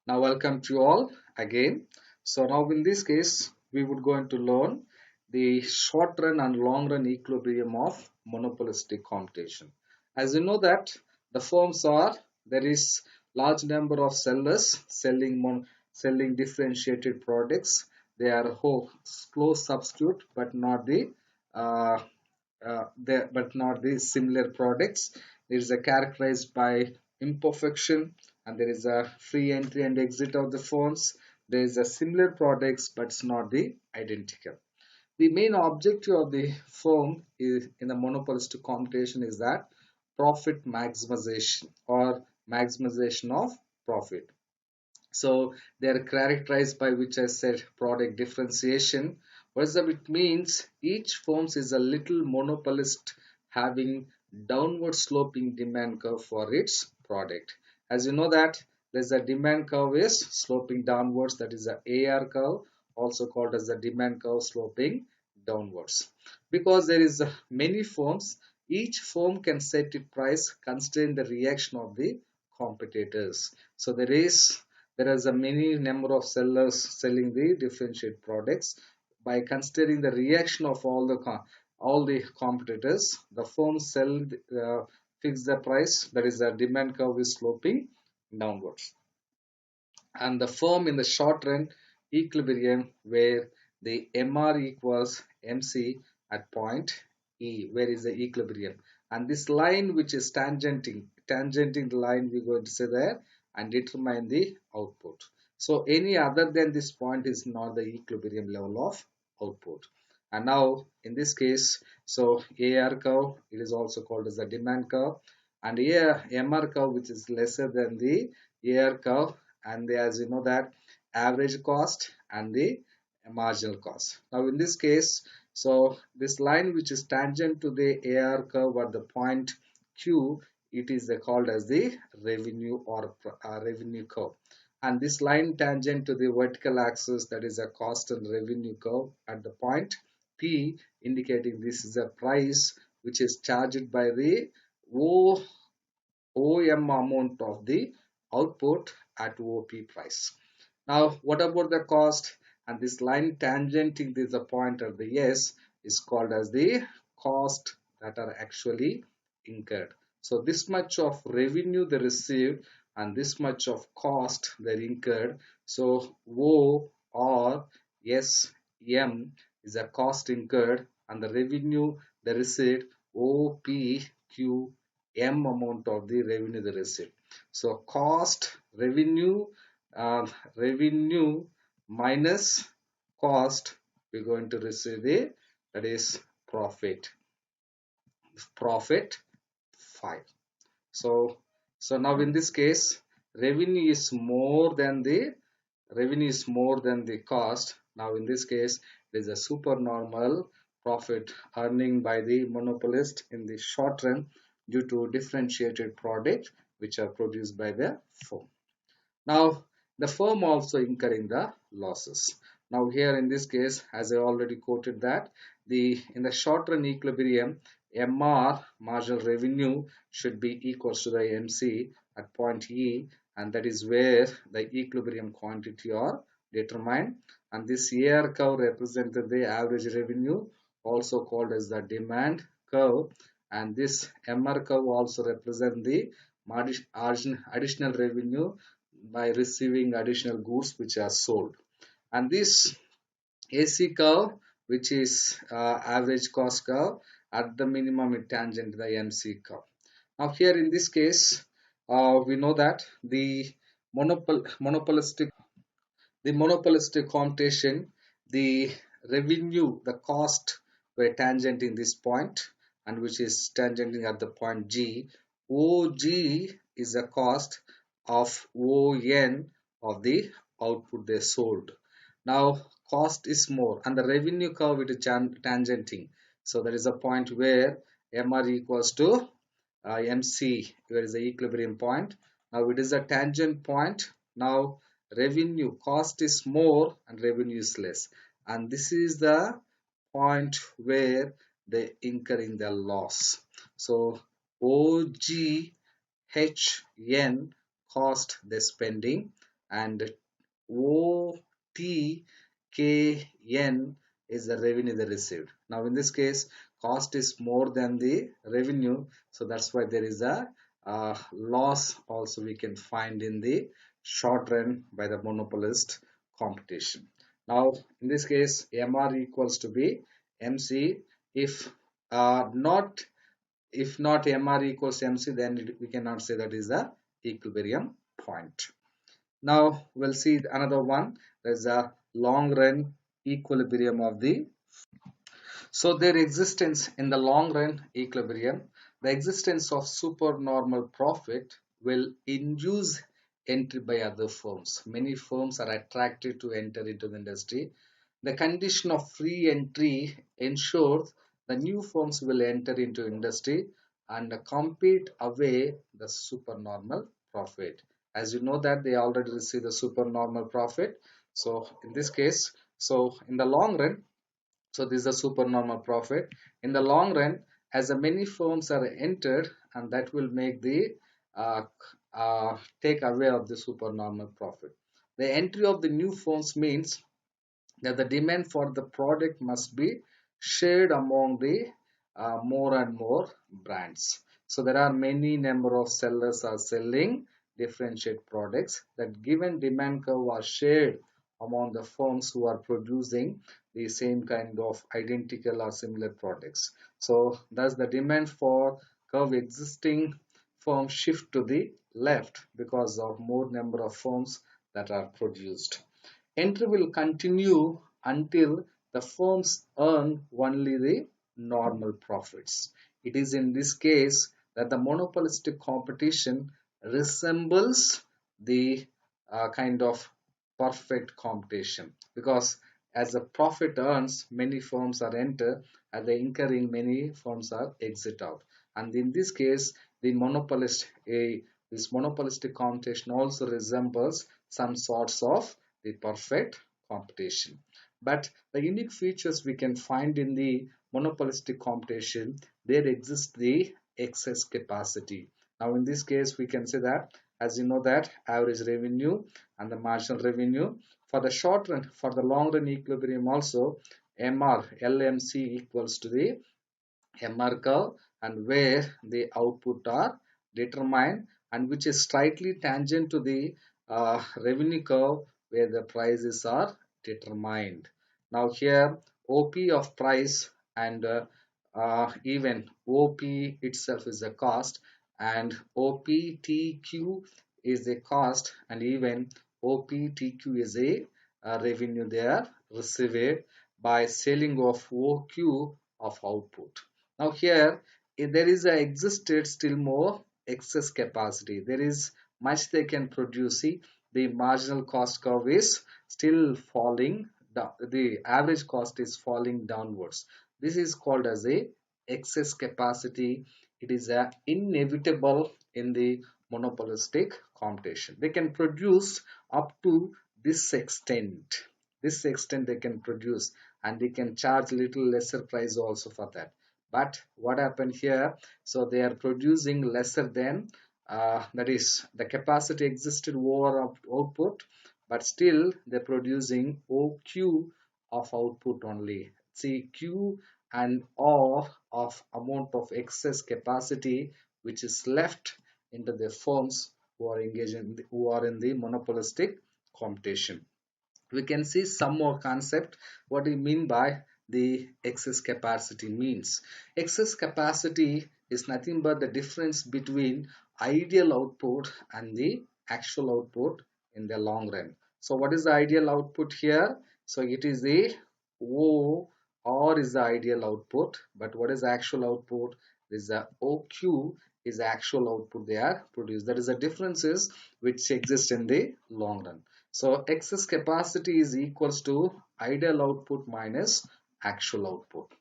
Now welcome to you all again. So now in this case we would going to learn the short run and long run equilibrium of monopolistic competition. As you know that the firms are there is large number of sellers selling differentiated products. They are close substitute but not uh, the similar products. It is characterized by imperfection and there is a free entry and exit of the phones. There is a similar products but it's not the identical. The main objective of the firm is in the monopolistic competition is that profit maximization or maximization of profit. So they are characterized by which I said product differentiation. What does that it means? Each firm is a little monopolist having downward sloping demand curve for its product. As you know that there's a demand curve is sloping downwards, that is the AR curve, also called as the demand curve sloping downwards. Because there is many firms, each firm can set its price considering the reaction of the competitors. So there is a many number of sellers selling the differentiated products. By considering the reaction of all the competitors, the firm fix the price, that is the demand curve is sloping downwards, and the firm in the short run equilibrium where the MR equals MC at point E, where is the equilibrium, and this line which is tangenting the line we're going to say there and determine the output. So any other than this point is not the equilibrium level of output. And now in this case, so AR curve, it is also called as the demand curve, and here MR curve which is lesser than the AR curve, and as you know that average cost and the marginal cost. Now in this case, so this line which is tangent to the AR curve at the point Q, it is called as the revenue or revenue curve, and this line tangent to the vertical axis, that is a cost and revenue curve at the point P, indicating this is a price which is charged by the O OM amount of the output at OP price. Now, what about the cost? And this line tangenting this point at the S is called as the cost that are actually incurred. So this much of revenue they received and this much of cost they incurred. So O or SM is a cost incurred and the revenue they received OPQ amount of the revenue they received. So cost revenue minus cost, we're going to receive the, that is profit 5. So now in this case revenue is more than the cost. Now in this case there is a supernormal profit earning by the monopolist in the short run due to differentiated product which are produced by the firm. Now the firm also incurring the losses. Now here in this case, as I already quoted that the in the short run equilibrium, MR marginal revenue should be equals to the MC at point E, and that is where the equilibrium quantity are determined, and this AR curve represented the average revenue, also called as the demand curve, and this MR curve also represent the additional revenue by receiving additional goods which are sold, and this AC curve which is average cost curve at the minimum it tangent the MC curve. Now here in this case we know that monopolistic monopolistic competition, the revenue, the cost were tangenting this point and which is tangenting at the point G. OG is the cost of ON of the output they sold. Now cost is more and the revenue curve it is tangenting. So there is a point where MR equals to MC, where is the equilibrium point. Now it is a tangent point. Now revenue cost is more and revenue is less, and this is the point where they incurring the loss. So OGHN cost they spending and OTKN is the revenue they received. Now in this case, cost is more than the revenue, so that's why there is a loss also we can find in the short run by the monopolist competition. Now in this case, MR equals to be MC. If not, if not MR equals MC, then we cannot say that is the equilibrium point. Now we'll see another one. There's a long run equilibrium of the. So their existence in the long run equilibrium, the existence of supernormal profit will induce entry by other firms. Many firms are attracted to enter into the industry. The condition of free entry ensures the new firms will enter into industry and compete away the supernormal profit. As you know that they already receive the supernormal profit. So in this case, so in the long run, so this is a supernormal profit. In the long run, as the many firms are entered, and that will make the uh, take away of the supernormal profit. The entry of the new firms means that the demand for the product must be shared among the more and more brands. So there are many number of sellers are selling differentiate products. That given demand curve are shared among the firms who are producing the same kind of identical or similar products. So thus the demand for curve existing firms shift to the left because of more number of firms that are produced. Entry will continue until the firms earn only the normal profits. It is in this case that the monopolistic competition resembles the kind of perfect competition, because as the profit earns, many firms are enter, and the incurring many firms are exit out. And in this case, the this monopolistic competition also resembles some sorts of the perfect competition. But the unique features we can find in the monopolistic competition, there exists the excess capacity. Now in this case, we can say that, as you know that average revenue and the marginal revenue for the short run, for the long run equilibrium also, MR LMC equals to the MR curve, and where the output are determined, and which is slightly tangent to the revenue curve where the prices are determined. Now here OP of price and even OP itself is a cost, and OPTQ is a cost, and even OPTQ is a revenue they are received by selling of OQ of output. Now here there is a existed still more excess capacity. There is much they can produce. See, the marginal cost curve is still falling. The average cost is falling downwards. This is called as a excess capacity. It is a inevitable in the monopolistic competition. They can produce up to this extent. This extent they can produce, and they can charge little lesser price also for that. But what happened here, so they are producing lesser than that is the capacity existed over output, but still they're producing OQ of output only. See, Q and R of amount of excess capacity which is left into the firms who are engaged in who are in the monopolistic competition. We can see some more concept what do you mean by the excess capacity means. Excess capacity is nothing but the difference between ideal output and the actual output in the long run. So what is the ideal output here? So it is the O, or is the ideal output, but what is the actual output? Is the OQ is the actual output they are produced. That is the differences which exist in the long run. So excess capacity is equals to ideal output minus actual output.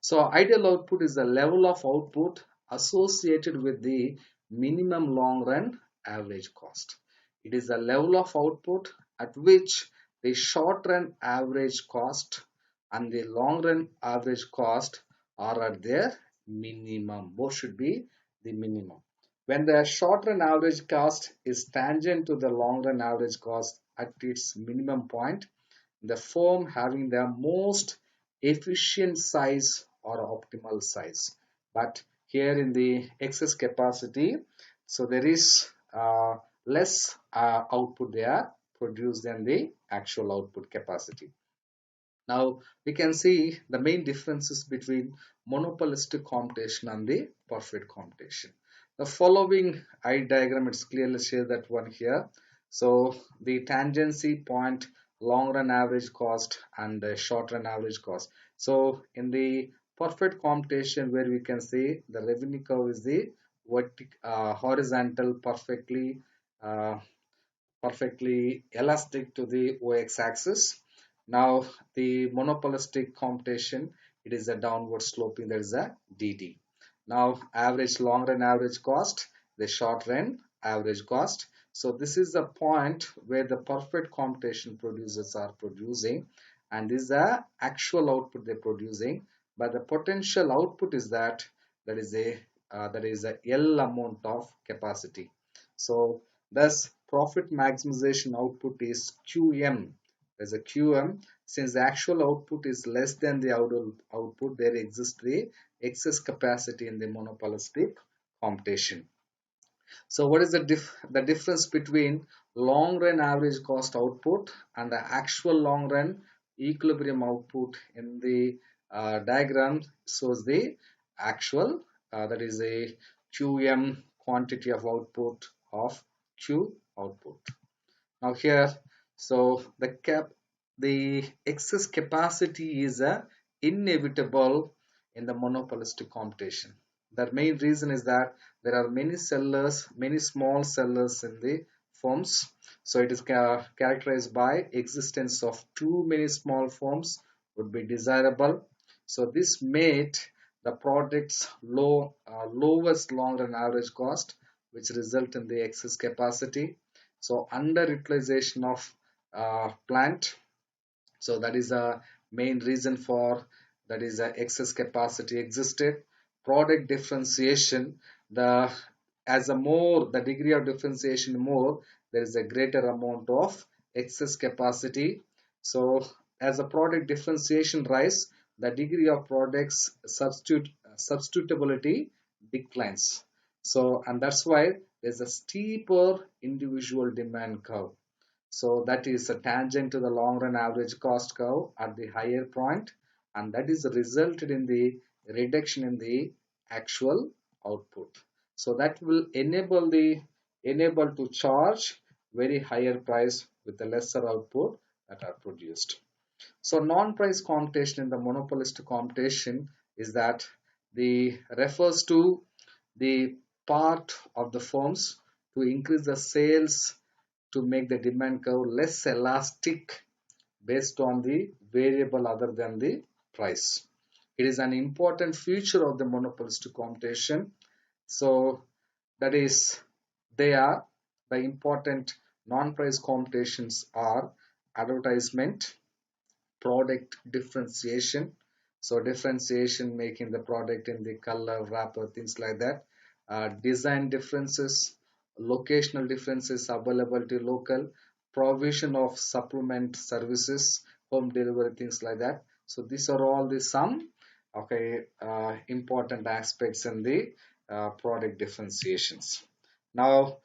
So ideal output is the level of output associated with the minimum long run average cost. It is the level of output at which the short run average cost and the long run average cost are at their minimum. Both should be the minimum. When the short run average cost is tangent to the long run average cost at its minimum point, the firm having the most efficient size or optimal size. But here in the excess capacity, so there is less output they are produced than the actual output capacity. Now we can see the main differences between monopolistic competition and the perfect competition. The following eye diagram, it's clearly shows that one here. So the tangency point, long run average cost and the short run average cost. So in the perfect competition, where we can see the revenue curve is the horizontal, uh, perfectly elastic to the OX axis. Now the monopolistic competition, it is a downward sloping, that is a DD. Now average long run average cost, the short run average cost. So this is the point where the perfect competition producers are producing, and this is the actual output they're producing, but the potential output is that is a L amount of capacity. So thus profit maximization output is QM. As a QM, since the actual output is less than the output, there exists the excess capacity in the monopolistic competition. So what is the difference between long run average cost output and the actual long run equilibrium output? In the diagram shows the actual, that is a QM, quantity of output of Q output. Now here, so the excess capacity is inevitable in the monopolistic competition. The main reason is that there are many sellers, many small sellers in the firms. So it is characterized by existence of too many small firms would be desirable. So this made the product's lowest long run average cost, which result in the excess capacity. So underutilization of plant, so that is a main reason for, that is a excess capacity existed. Product differentiation, the as a more the degree of differentiation more, there is a greater amount of excess capacity. So as a product differentiation rise, the degree of products substitutability declines. So and that's why there's a steeper individual demand curve. So that is a tangent to the long run average cost curve at the higher point, and that is resulted in the reduction in the actual output. So that will enable to charge very higher price with the lesser output that are produced. So non-price competition in the monopolistic competition is that the refers to the part of the firms to increase the sales to make the demand curve less elastic based on the variable other than the price. It is an important feature of the monopolistic competition. So that is, they are the important non-price competitions are advertisement, product differentiation. So differentiation, making the product in the color, wrapper, things like that. Design differences, locational differences, availability local, provision of supplement services, home delivery, things like that. So these are all the some important aspects in the product differentiations. Now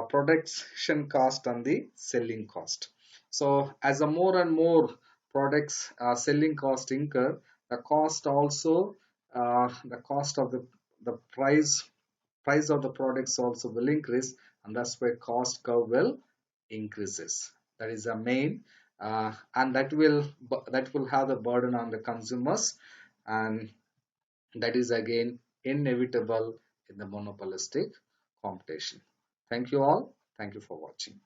production cost and the selling cost. So as a more and more products selling cost incur, the cost also the cost of the price of the products also will increase, and that's why cost curve will increases. That is the main, and that will have the burden on the consumers, and that is again inevitable in the monopolistic competition. Thank you all. Thank you for watching.